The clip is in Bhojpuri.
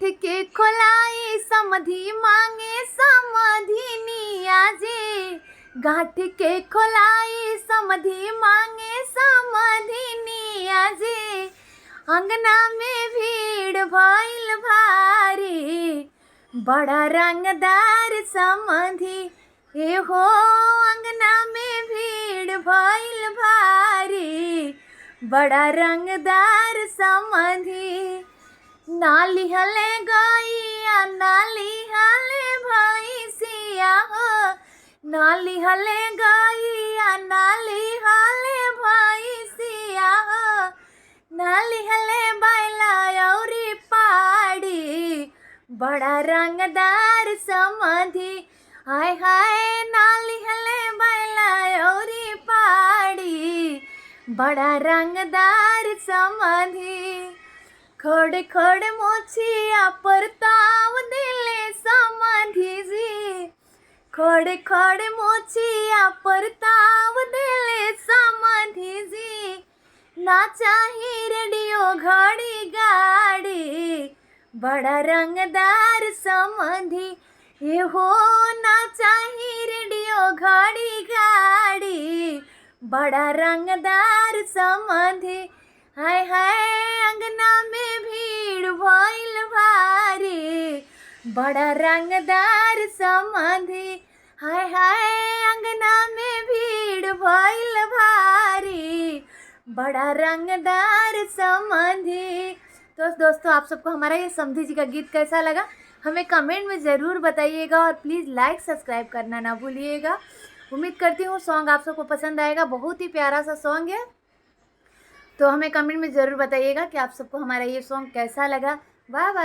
के खोलाई समधी मांगे समधिनिया जे। गांठ के खोलाई समधी मांगे समधिनिया जे। अंगना में भीड़ भइल भारी बड़ा रंगदार समधी। ए हो अंगना में भीड़ भइल भारी बड़ा रंगदार समधी। नाली हले गैया नाली हले भैंसिया हो। नाली हले गैया नाली हले भैंसिया हो। नाली हले बैला औरी पाड़ी बड़ा रंगदार समधी। हाय हाय नाली हले बैला औरी पाड़ी बड़ा रंगदार समधी। खड़े खड़े मोछिया पर ताव दिले समधी जी। खड़े खड़े मोछिया पर ताव दिले समधी जी। ना चाही रेडियो घड़ी गाड़ी बड़ा रंगदार समधी। ये हो ना चाही रेडियो घड़ी गाड़ी बड़ा रंगदार समधी। हाय हाय अंगना में भीड़ भइल भारी बड़ा रंगदार समधी। हाय हाय अंगना में भीड़ भइल भारी बड़ा रंगदार समधी। तो दोस्तों आप सबको हमारा ये समधी जी का गीत कैसा लगा हमें कमेंट में ज़रूर बताइएगा और प्लीज़ लाइक सब्सक्राइब करना ना भूलिएगा। उम्मीद करती हूँ सॉन्ग आप सबको पसंद आएगा। बहुत ही प्यारा सा सॉन्ग है, तो हमें कमेंट में ज़रूर बताइएगा कि आप सबको हमारा ये सॉन्ग कैसा लगा। Bye by.